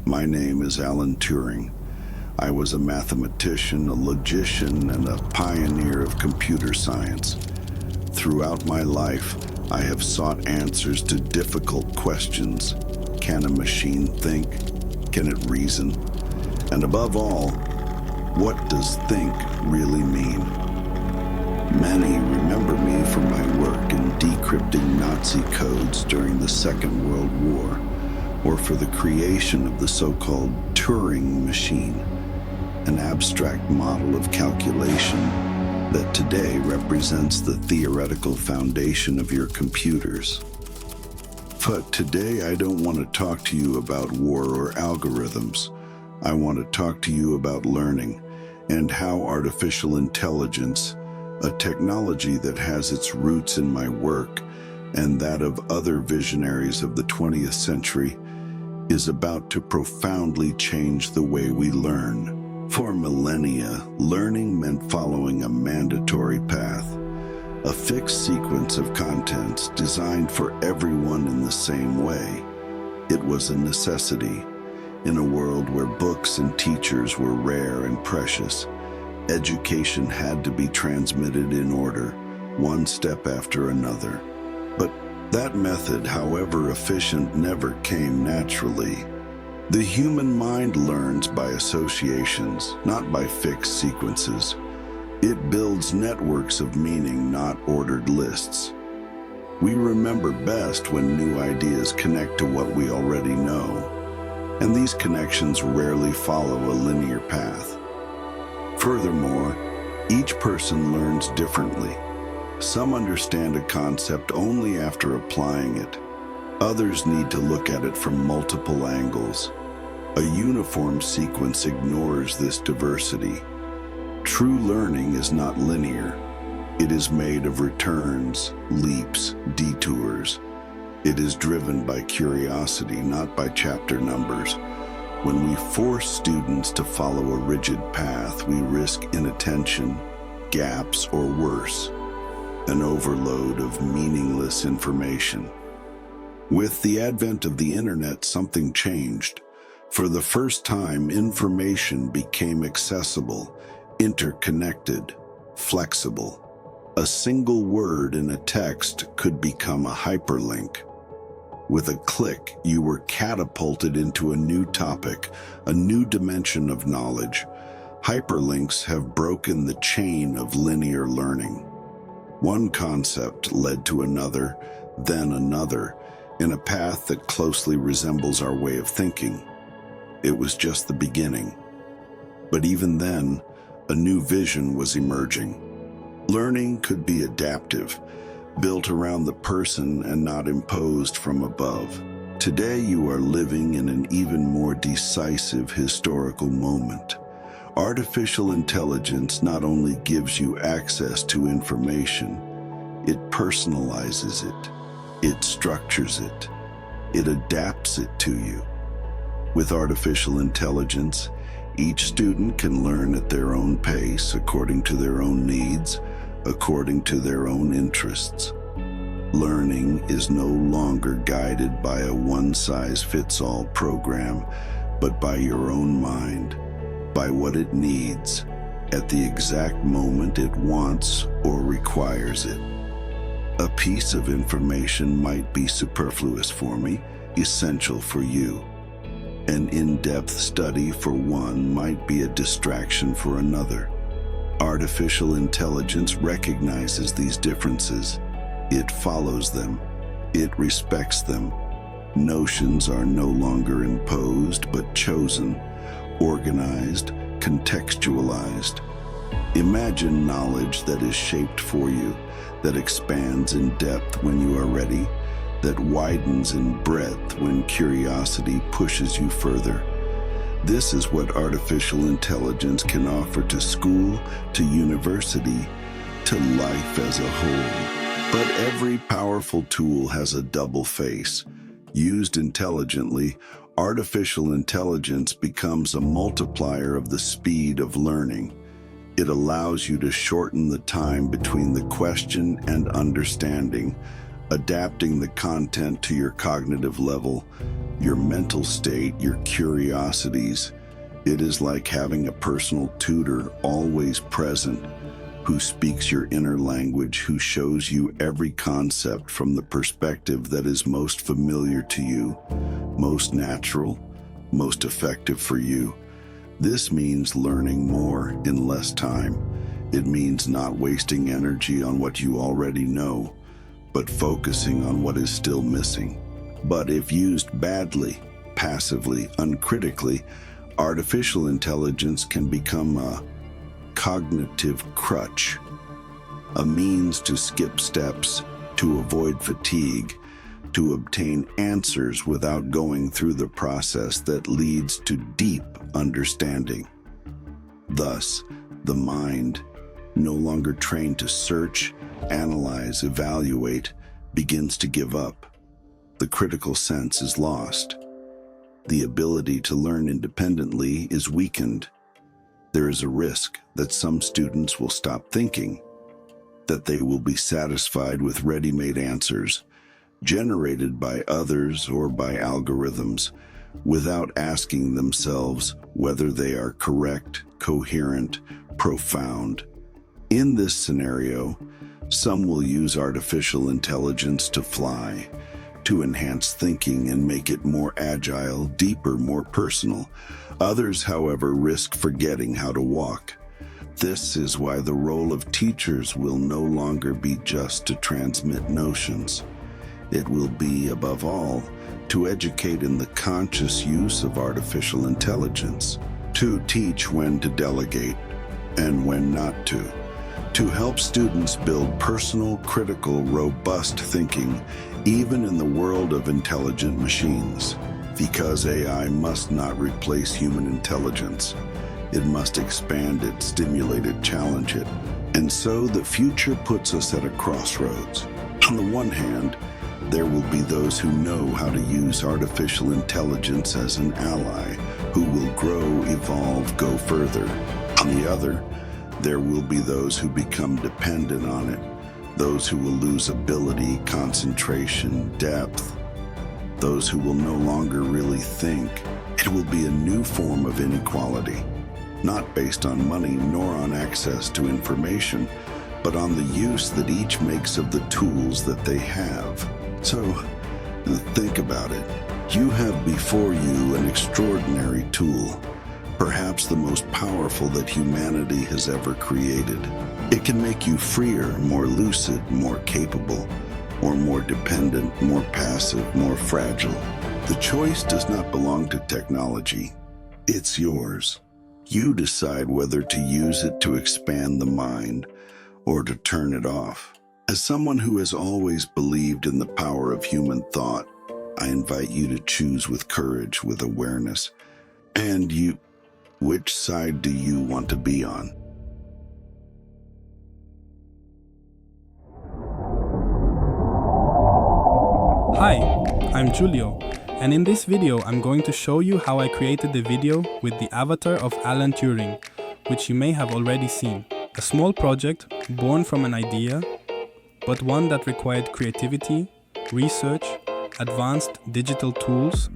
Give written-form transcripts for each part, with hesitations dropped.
My name is Alan Turing. I was a mathematician, a logician, and a pioneer of computer science. Throughout my life, I have sought answers to difficult questions. Can a machine think? Can it reason? And above all, what does think really mean? Many remember me for my work in decrypting Nazi codes during the Second World War, or for the creation of the so-called Turing machine, an abstract model of calculation that today represents the theoretical foundation of your computers. But today I don't want to talk to you about war or algorithms. I want to talk to you about learning and how artificial intelligence, a technology that has its roots in my work and that of other visionaries of the 20th century, is about to profoundly change the way we learn. For millennia, learning meant following a mandatory path, a fixed sequence of contents designed for everyone in the same way. It was a necessity. In a world where books and teachers were rare and precious, education had to be transmitted in order, one step after another. But that method, however efficient, never came naturally. The human mind learns by associations, not by fixed sequences. It builds networks of meaning, not ordered lists. We remember best when new ideas connect to what we already know, and these connections rarely follow a linear path. Furthermore, each person learns differently. Some understand a concept only after applying it. Others need to look at it from multiple angles. A uniform sequence ignores this diversity. True learning is not linear. It is made of returns, leaps, detours. It is driven by curiosity, not by chapter numbers. When we force students to follow a rigid path, we risk inattention, gaps, or worse, an overload of meaningless information. With the advent of the internet, something changed. For the first time, information became accessible, interconnected, flexible. A single word in a text could become a hyperlink. With a click, you were catapulted into a new topic, a new dimension of knowledge. Hyperlinks have broken the chain of linear learning. One concept led to another, then another, in a path that closely resembles our way of thinking. It was just the beginning. But even then, a new vision was emerging. Learning could be adaptive, built around the person and not imposed from above. Today you are living in an even more decisive historical moment. Artificial intelligence not only gives you access to information, it personalizes it, it structures it, it adapts it to you. With artificial intelligence, each student can learn at their own pace, according to their own needs, according to their own interests. Learning is no longer guided by a one-size-fits-all program, but by your own mind, by what it needs, at the exact moment it wants or requires it. A piece of information might be superfluous for me, essential for you. An in-depth study for one might be a distraction for another. Artificial intelligence recognizes these differences. It follows them. It respects them. Notions are no longer imposed but chosen, organized, contextualized. Imagine knowledge that is shaped for you, that expands in depth when you are ready, that widens in breadth when curiosity pushes you further. This is what artificial intelligence can offer to school, to university, to life as a whole. But every powerful tool has a double face. Used intelligently, artificial intelligence becomes a multiplier of the speed of learning. It allows you to shorten the time between the question and understanding, adapting the content to your cognitive level, your mental state, your curiosities. It is like having a personal tutor always present, who speaks your inner language, who shows you every concept from the perspective that is most familiar to you, most natural, most effective for you. This means learning more in less time. It means not wasting energy on what you already know, but focusing on what is still missing. But if used badly, passively, uncritically, artificial intelligence can become a cognitive crutch, a means to skip steps, to avoid fatigue, to obtain answers without going through the process that leads to deep understanding. Thus, the mind, no longer trained to search, analyze, evaluate, begins to give up. The critical sense is lost. The ability to learn independently is weakened. There is a risk that some students will stop thinking, that they will be satisfied with ready-made answers generated by others or by algorithms, without asking themselves whether they are correct, coherent, profound. In this scenario, some will use artificial intelligence to fly, to enhance thinking and make it more agile, deeper, more personal. Others, however, risk forgetting how to walk. This is why the role of teachers will no longer be just to transmit notions. It will be, above all, to educate in the conscious use of artificial intelligence, to teach when to delegate and when not to help students build personal, critical, robust thinking, even in the world of intelligent machines. Because AI must not replace human intelligence. It must expand it, stimulate it, challenge it. And so the future puts us at a crossroads. On the one hand, there will be those who know how to use artificial intelligence as an ally, who will grow, evolve, go further. On the other, there will be those who become dependent on it, those who will lose ability, concentration, depth, those who will no longer really think. It will be a new form of inequality, not based on money nor on access to information, but on the use that each makes of the tools that they have. So, think about it. You have before you an extraordinary tool, perhaps the most powerful that humanity has ever created. It can make you freer, more lucid, more capable, or more dependent, more passive, more fragile. The choice does not belong to technology. It's yours. You decide whether to use it to expand the mind or to turn it off. As someone who has always believed in the power of human thought, I invite you to choose with courage, with awareness. And you, which side do you want to be on? Hi, I'm Giulio, and in this video I'm going to show you how I created the video with the avatar of Alan Turing, which you may have already seen. A small project born from an idea, but one that required creativity, research, advanced digital tools,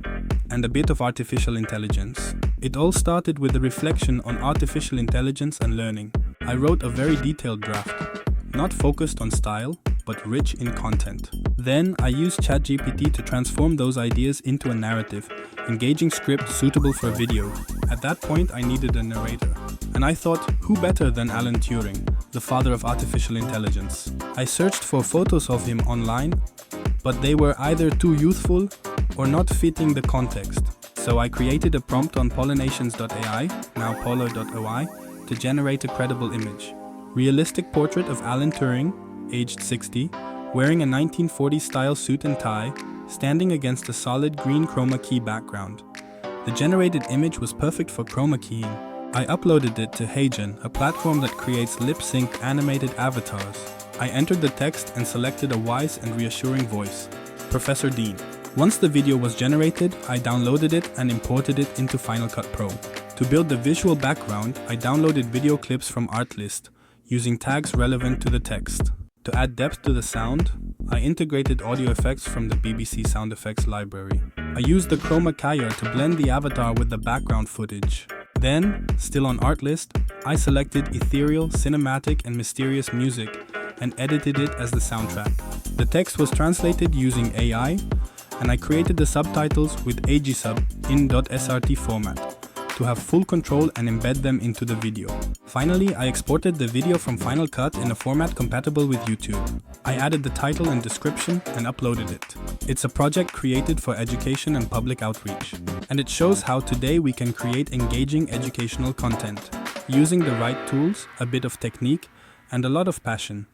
and a bit of artificial intelligence. It all started with a reflection on artificial intelligence and learning. I wrote a very detailed draft, not focused on style, but rich in content. Then I used ChatGPT to transform those ideas into a narrative, engaging script suitable for video. At that point I needed a narrator. And I thought, who better than Alan Turing, the father of artificial intelligence? I searched for photos of him online, but they were either too youthful or not fitting the context. So I created a prompt on pollinations.ai, now polo.ai, to generate a credible image. Realistic portrait of Alan Turing, aged 60, wearing a 1940s-style suit and tie, standing against a solid green chroma key background. The generated image was perfect for chroma keying. I uploaded it to HeyGen, a platform that creates lip-synced animated avatars. I entered the text and selected a wise and reassuring voice, Professor Dean. Once the video was generated, I downloaded it and imported it into Final Cut Pro. To build the visual background, I downloaded video clips from Artlist, using tags relevant to the text. To add depth to the sound, I integrated audio effects from the BBC sound effects library. I used the chroma keyer to blend the avatar with the background footage. Then, still on Artlist, I selected ethereal, cinematic, and mysterious music and edited it as the soundtrack. The text was translated using AI, and I created the subtitles with AGSub in .srt format to have full control and embed them into the video. Finally, I exported the video from Final Cut in a format compatible with YouTube. I added the title and description and uploaded it. It's a project created for education and public outreach, and it shows how today we can create engaging educational content using the right tools, a bit of technique, and a lot of passion.